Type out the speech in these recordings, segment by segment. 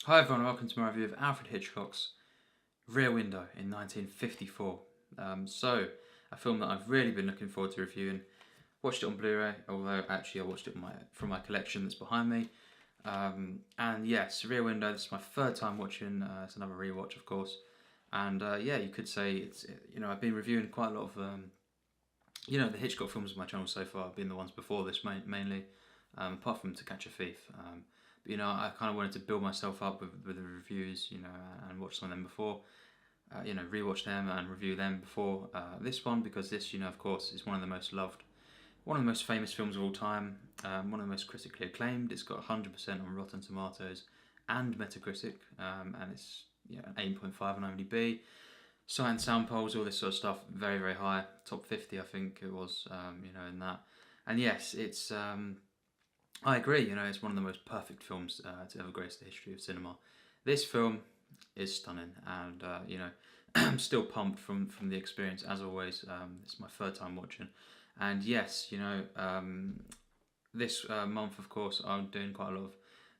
Hi everyone, welcome to my review of Alfred Hitchcock's Rear Window in 1954. A film that I've really been looking forward to reviewing. Watched it on Blu-ray, although actually I watched it from my collection that's behind me. And yes, Rear Window, this is my third time watching, it's another rewatch of course. And yeah, you could say I've been reviewing quite a lot of, the Hitchcock films on my channel so far have been the ones before this mainly, apart from To Catch a Thief. I kind of wanted to build myself up with the reviews, and watch some of them before, rewatch them and review them before this one, because this, of course, is one of the most loved, one of the most famous films of all time, one of the most critically acclaimed. It's got 100% on Rotten Tomatoes and Metacritic, and it's an 8.5 on IMDb. Sight and sound polls, all this sort of stuff, very, very high. Top 50, I think it was, in that. And yes, it's... I agree, it's one of the most perfect films to ever grace the history of cinema. This film is stunning, and, I'm still pumped from the experience, as always. It's my third time watching. And yes, this month, of course, I'm doing quite a lot of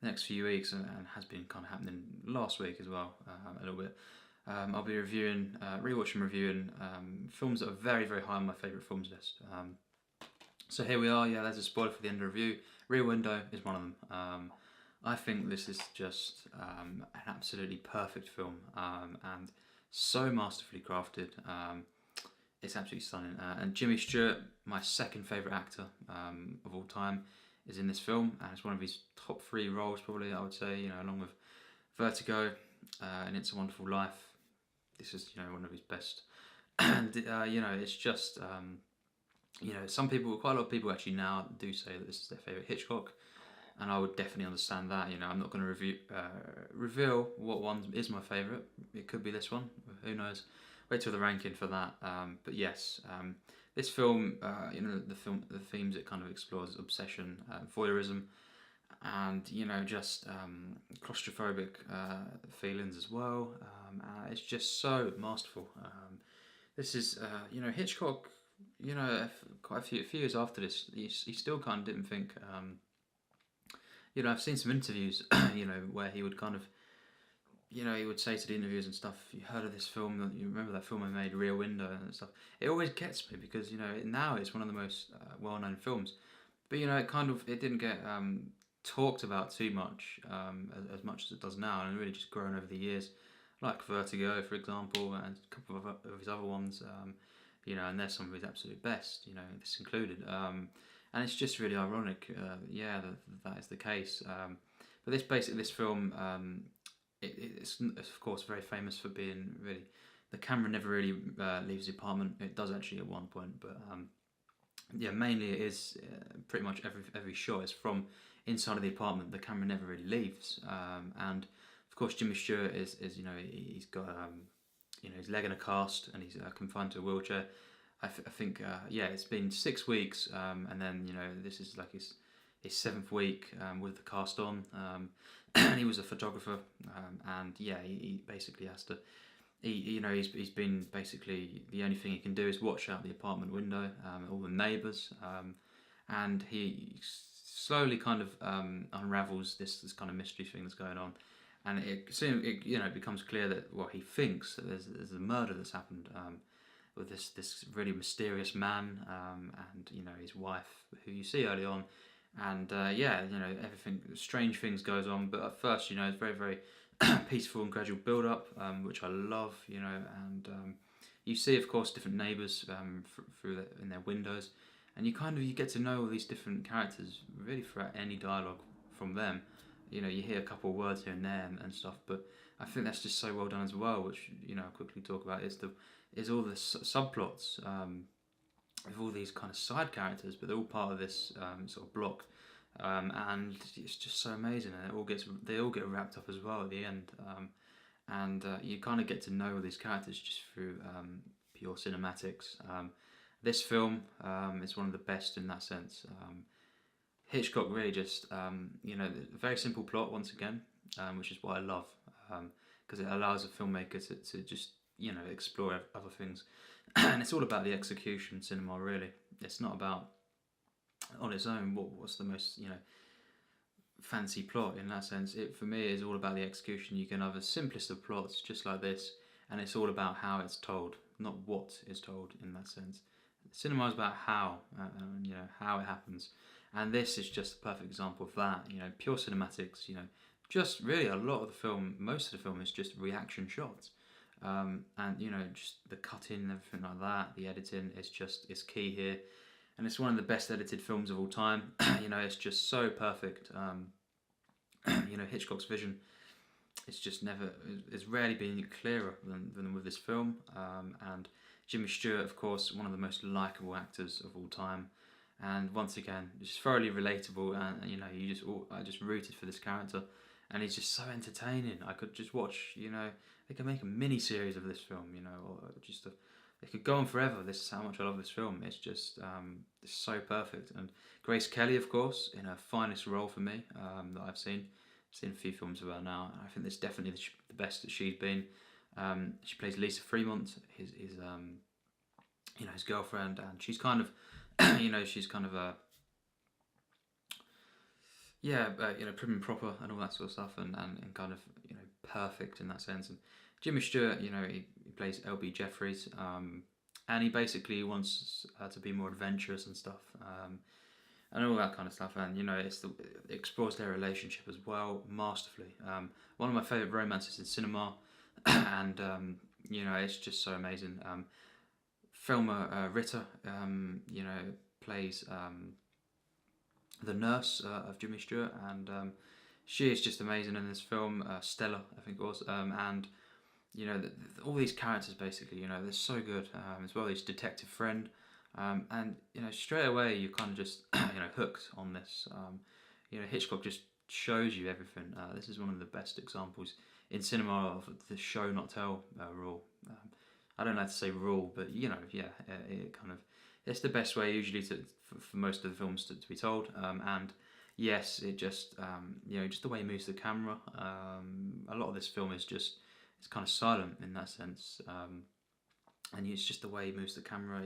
the next few weeks, and has been kind of happening last week as well, a little bit. I'll be reviewing, reviewing films that are very, very high on my favourite films list. So here we are, there's a spoiler for the end of the review. Rear Window is one of them. I think this is just an absolutely perfect film, and so masterfully crafted. It's absolutely stunning. And Jimmy Stewart, my second favourite actor of all time, is in this film, and it's one of his top 3 roles probably, I would say, along with Vertigo and It's a Wonderful Life. This is, one of his best. And, it's just... quite a lot of people actually now do say that this is their favourite Hitchcock, and I would definitely understand that. I'm not going to reveal what one is my favourite. It could be this one, who knows. Wait till the ranking for that. But yes, this film, the themes it kind of explores: obsession, voyeurism, and just claustrophobic feelings as well. It's just so masterful. This is Hitchcock. Quite a few years after this, he still kind of didn't think. I've seen some interviews, where he would kind of, he would say to the interviewers and stuff, "You heard of this film? You remember that film I made, Rear Window and stuff?" It always gets me because now it's one of the most well-known films, but it didn't get talked about too much, as much as it does now, and really just grown over the years, like Vertigo, for example, and a couple of his other ones. And they're some of his absolute best, this included. And it's just really ironic, that is the case. But this film, it's of course very famous for being really, the camera never really leaves the apartment. It does actually at one point, but mainly it is pretty much every shot is from inside of the apartment. The camera never really leaves, and of course Jimmy Stewart is he's got his leg in a cast, and he's confined to a wheelchair. I think it's been 6 weeks, and then this is like his 7th week with the cast on. And he was a photographer, and he basically has to. He's been basically, the only thing he can do is watch out the apartment window, all the neighbours, and he slowly kind of unravels this kind of mystery thing that's going on. And it becomes clear that he thinks that there's a murder that's happened with this really mysterious man, and his wife, who you see early on, and everything, strange things goes on. But at first, it's very, very peaceful and gradual build up, which I love. And you see, of course, different neighbours in their windows, and you get to know all these different characters really throughout any dialogue from them. You hear a couple of words here and there and stuff, but I think that's just so well done as well, which I'll quickly talk about, is all the subplots with all these kind of side characters, but they're all part of this sort of block, and it's just so amazing, and they all get wrapped up as well at the end, and you kind of get to know these characters just through pure cinematics. This film is one of the best in that sense. Hitchcock really just, very simple plot once again, which is what I love, because it allows a filmmaker to just, explore other things. And it's all about the execution cinema, really. It's not about, on its own, what's the most, fancy plot in that sense. It for me is all about the execution. You can have the simplest of plots, just like this, and it's all about how it's told, not what is told in that sense. Cinema is about how, how it happens, and this is just a perfect example of that. Pure cinematics. Just really a lot of the film, most of the film is just reaction shots, and just the cutting and everything like that. The editing is key here, and it's one of the best edited films of all time. It's just so perfect. Hitchcock's vision it's rarely been clearer than with this film. And Jimmy Stewart, of course, one of the most likable actors of all time, and once again, just thoroughly relatable. And I just rooted for this character, and he's just so entertaining. I could just watch. They could make a mini series of this film. Or just it could go on forever. This is how much I love this film. It's just it's so perfect. And Grace Kelly, of course, in her finest role for me that I've seen. I've seen a few films of her now. I think this is definitely the best that she's been. She plays Lisa Fremont, his girlfriend, and she's kind of, she's kind of a prim and proper and all that sort of stuff, and kind of perfect in that sense. And Jimmy Stewart, he plays L.B. Jeffries, and he basically wants to be more adventurous and stuff, and all that kind of stuff. And it explores their relationship as well masterfully. One of my favourite romances in cinema, and it's just so amazing. Thelma Ritter, plays the nurse of Jimmy Stewart, and she is just amazing in this film. Stella, I think it was, and all these characters basically, they're so good, as well. His detective friend, and straight away you kind of just hooked on this. Hitchcock just shows you everything. This is one of the best examples in cinema of the show not tell rule. I don't like to say rule, but it kind of, it's the best way usually for most of the films to be told. And yes, it just just the way he moves the camera. A lot of this film is just, it's kind of silent in that sense, and it's just the way he moves the camera.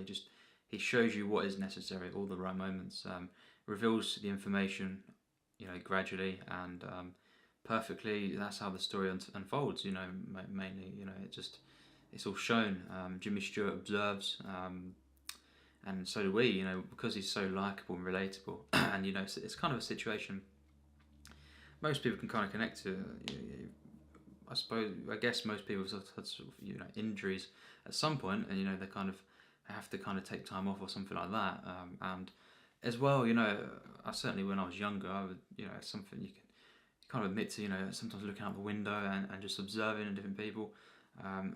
He shows you what is necessary at all the right moments. Reveals the information, gradually and perfectly. That's how the story unfolds. Mainly, it's all shown. Jimmy Stewart observes, and so do we. Because he's so likable and relatable, and it's kind of a situation most people can kind of connect to. I guess most people have had sort of, injuries at some point, and they have to kind of take time off or something like that. And as well, I certainly, when I was younger, I would, it's something you can kind of admit to, sometimes looking out the window and just observing different people.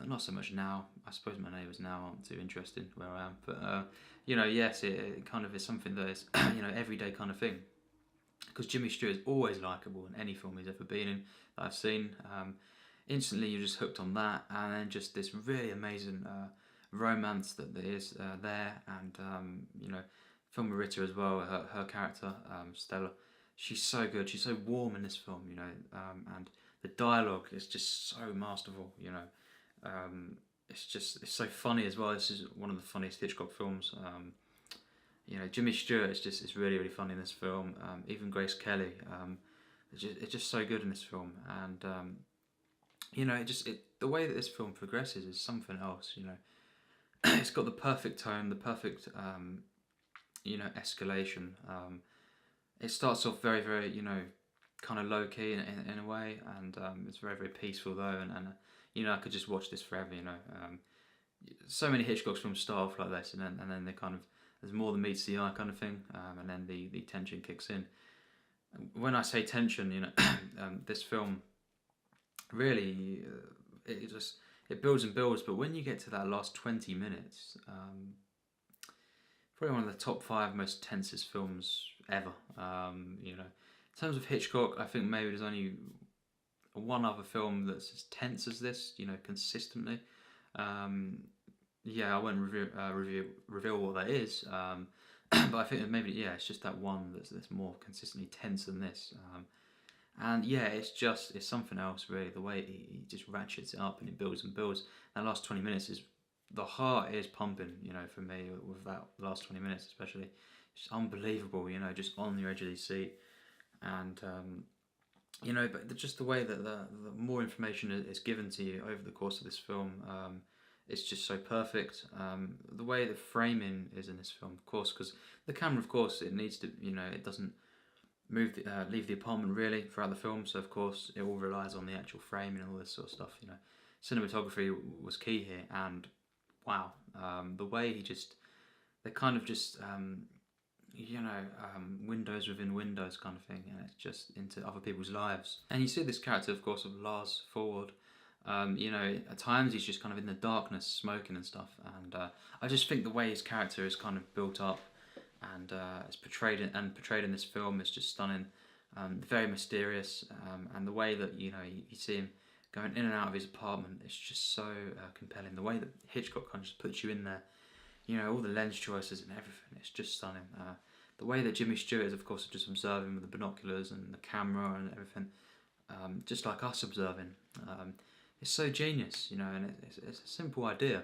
Not so much now. I suppose my neighbours now aren't too interested where I am, but yes, it kind of is something that is everyday kind of thing. Because Jimmy Stewart is always likable in any film he's ever been in that I've seen. Instantly you're just hooked on that, and then just this really amazing romance that there is there, and Thelma Ritter as well. Her character, Stella, she's so good. She's so warm in this film, and the dialogue is just so masterful. It's so funny as well. This is one of the funniest Hitchcock films. Jimmy Stewart is really, really funny in this film. Even Grace Kelly, it's just so good in this film. And the way that this film progresses is something else. It's got the perfect tone, the perfect escalation. It starts off very, very kind of low key in a way, and it's very, very peaceful though. And I could just watch this forever. So many Hitchcock films start off like this, and then they kind of, there's more than meets the eye kind of thing, and then the tension kicks in. When I say tension, this film really it builds and builds, but when you get to that last 20 minutes, probably one of the top 5 most tensest films ever. In terms of Hitchcock, I think maybe there's only one other film that's as tense as this, consistently. I won't reveal what that is, but I think maybe it's just that one that's more consistently tense than this. And it's something else really. The way he just ratchets it up and it builds and builds. That last 20 minutes is, the heart is pumping, for me with that last 20 minutes especially. It's unbelievable, just on the edge of the seat. and but just the way that the more information is given to you over the course of this film, it's just so perfect. The way the framing is in this film, of course, because the camera, of course, it needs to, it doesn't leave the apartment really throughout the film, so of course it all relies on the actual framing and all this sort of stuff. Cinematography was key here, and wow, the way they kind of just windows within windows kind of thing, and it's just into other people's lives. And you see this character, of course, of Lars Forward. At times he's just kind of in the darkness, smoking and stuff, and I just think the way his character is kind of built up and is portrayed in this film is just stunning. Very mysterious, and the way that you see him going in and out of his apartment, it's just so compelling. The way that Hitchcock kind of just puts you in there, all the lens choices and everything, it's just stunning. The way that Jimmy Stewart is, of course, just observing with the binoculars and the camera and everything, just like us observing. It's so genius, and it's a simple idea,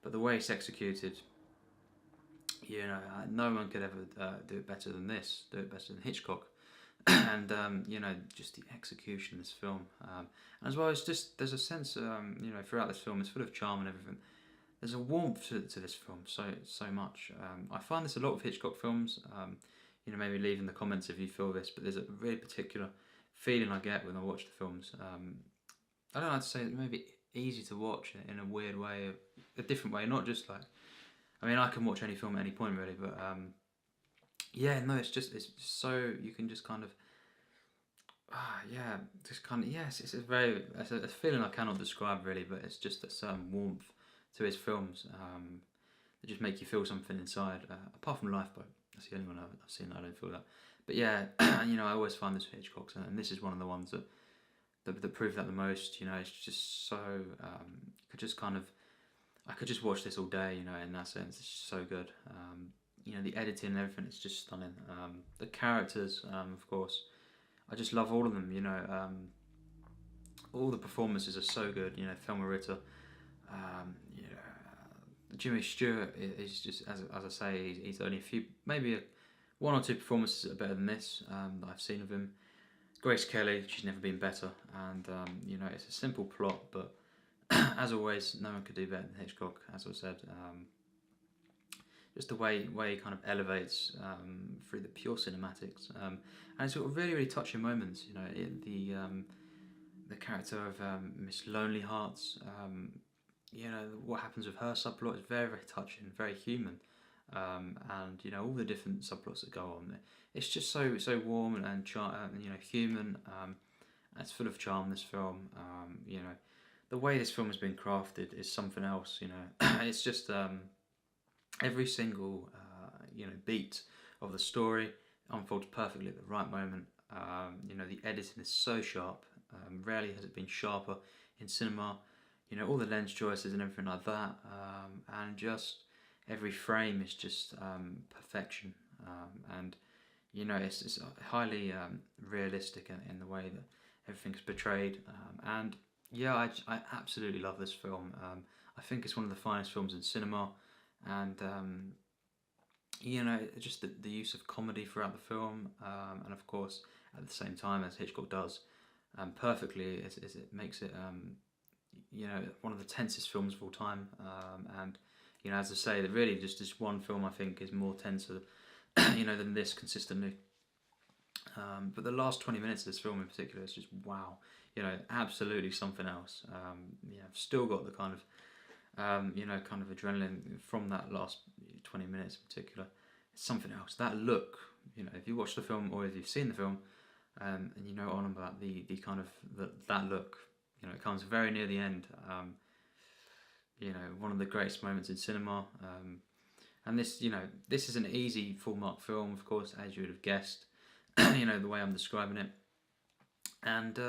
but the way it's executed, no one could ever do it better than this, do it better than Hitchcock. And just the execution of this film, and as well as just there's a sense, throughout this film, it's full of charm and everything. There's a warmth to this film, so much. I find this a lot of Hitchcock films. Maybe leave in the comments if you feel this, but there's a really particular feeling I get when I watch the films. I don't know how to say it, maybe easy to watch in a weird way, a different way, not just like, I can watch any film at any point really, but it's so, you can just kind of, it's a feeling I cannot describe really, but it's just a certain warmth to his films that just make you feel something inside, apart from Lifeboat. That's the only one I've seen that I don't feel that. But yeah, I always find this Hitchcock's, and this is one of the ones that prove that the most. It's just so, I could just watch this all day, in that sense. It's just so good. The editing and everything, it's just stunning. The characters, of course, I just love all of them, all the performances are so good, Thelma Ritter, Jimmy Stewart is just, as I say, he's only one or two performances that are better than this that I've seen of him. Grace Kelly, she's never been better, and it's a simple plot, but as always, no one could do better than Hitchcock, as I said. Just the way he kind of elevates through the pure cinematics, and it's got really, really touching moments. The character of Miss Lonely Hearts, what happens with her subplot is very, very touching, very human, and all the different subplots that go on. It's just so warm and human. And it's full of charm. This film, the way this film has been crafted is something else. It's just every single beat of the story unfolds perfectly at the right moment. The editing is so sharp. Rarely has it been sharper in cinema. All the lens choices and everything like that, and just every frame is just perfection. And it's highly realistic in the way that everything's portrayed. And yeah, I absolutely love this film. I think it's one of the finest films in cinema. And just the use of comedy throughout the film, and of course at the same time as Hitchcock does perfectly, it makes it one of the tensest films of all time. And as I say, that really just this one film I think is more tenser than this consistently. But the last 20 minutes of this film in particular is just wow, absolutely something else. I've still got the kind of kind of adrenaline from that last 20 minutes in particular. It's something else. That look, if you watch the film or if you've seen the film, and on about the kind of that look, it comes very near the end. One of the greatest moments in cinema. And this, this is an easy full mark film, of course, as you would have guessed. The way I'm describing it, and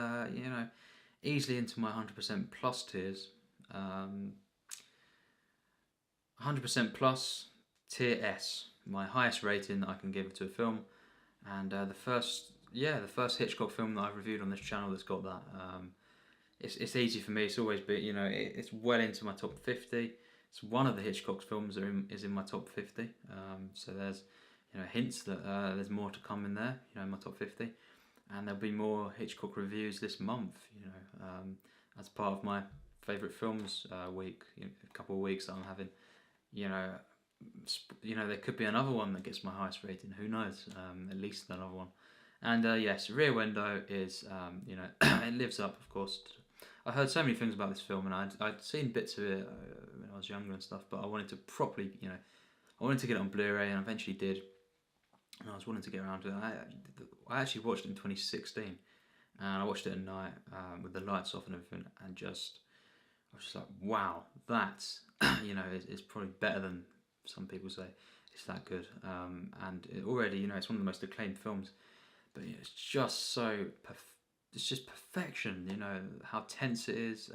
easily into my 100% plus tiers. 100% plus tier S, my highest rating that I can give to a film, and the first Hitchcock film that I've reviewed on this channel that's got that. It's easy for me. It's always been, it's well into my top 50. It's one of the Hitchcock films that is in my top 50. So there's hints that there's more to come in there. In my top 50. and there'll be more Hitchcock reviews this month. You know, as part of my favourite films week, a couple of weeks that I'm having. You know, there could be another one that gets my highest rating. Who knows? At least another one. And yes, Rear Window is, it lives up, of course. I heard so many things about this film, and I'd seen bits of it when I was younger and stuff, but I wanted to properly, I wanted to get it on Blu-ray, and I eventually did. And I was wanting to get around to it. I actually watched it in 2016, and I watched it at night with the lights off and everything, and I was just like, wow, that's, is probably better than some people say. It's that good. And it already, it's one of the most acclaimed films, but it's just so, it's just perfection, how tense it is,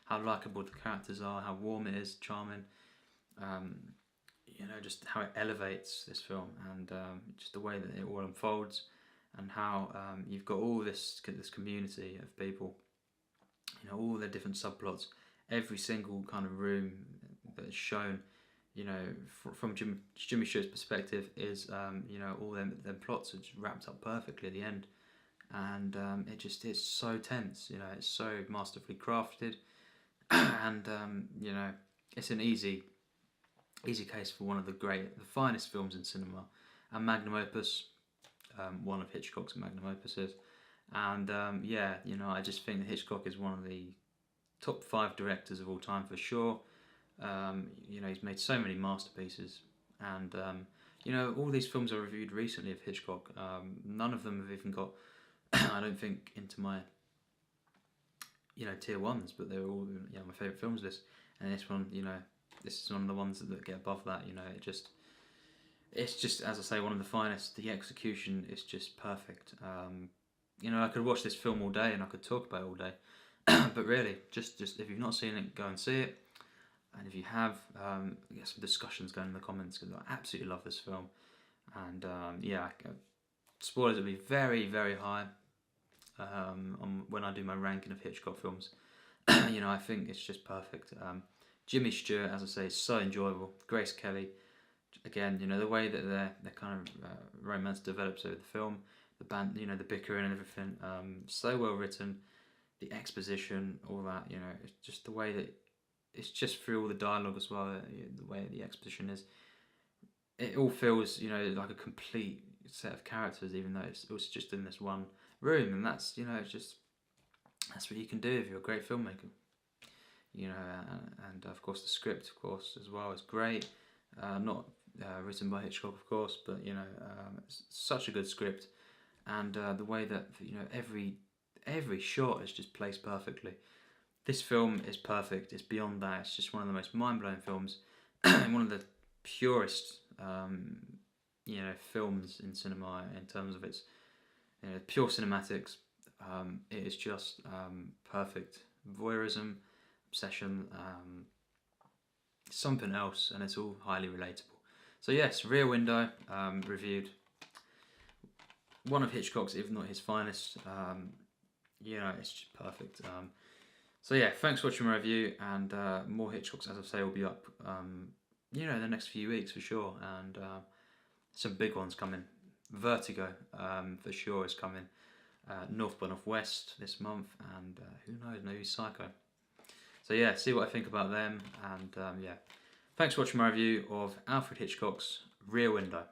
how likeable the characters are, how warm it is, charming, just how it elevates this film, and just the way that it all unfolds, and how you've got all this community of people, all their different subplots, every single kind of room that is shown, from Jimmy Stewart's perspective is, all them plots are just wrapped up perfectly at the end, and it's so tense, it's so masterfully crafted, and it's an easy case for one of the finest films in cinema, and magnum opus, one of Hitchcock's magnum opuses, and I just think that Hitchcock is one of the top 5 directors of all time for sure. He's made so many masterpieces, and all these films I reviewed recently of Hitchcock, none of them have even got, I don't think, into my tier ones, but they're all my favourite films list, and this one, this is one of the ones that get above that. It's just, as I say, one of the finest. The execution is just perfect. I could watch this film all day and I could talk about it all day, but really, just if you've not seen it, go and see it. And if you have, get some discussions going in the comments, because I absolutely love this film. And spoilers will be very, very high when I do my ranking of Hitchcock films. I think it's just perfect. Jimmy Stewart, as I say, is so enjoyable. Grace Kelly, again, the way that their kind of romance develops over the film, the band, the bickering and everything, so well written, the exposition, all that, it's just the way that, it's just through all the dialogue as well, the way the exposition is, it all feels, like a complete set of characters, even though it was just in this one room, and that's, that's what you can do if you're a great filmmaker. And of course the script, of course, as well, is great. Not written by Hitchcock, of course, but it's such a good script, and the way that every shot is just placed perfectly. This film is perfect. It's beyond that. It's just one of the most mind-blowing films, and one of the purest, films in cinema in terms of its, pure cinematics. It is just perfect. Voyeurism, obsession, something else, and it's all highly relatable. So yes, Rear Window, reviewed. One of Hitchcock's, if not his finest. It's just perfect. So yeah, thanks for watching my review, and more Hitchcocks, as I say, will be up, in the next few weeks for sure, and some big ones coming. Vertigo, for sure, is coming. North by Northwest this month, and who knows, maybe Psycho. So yeah, see what I think about them, and thanks for watching my review of Alfred Hitchcock's Rear Window.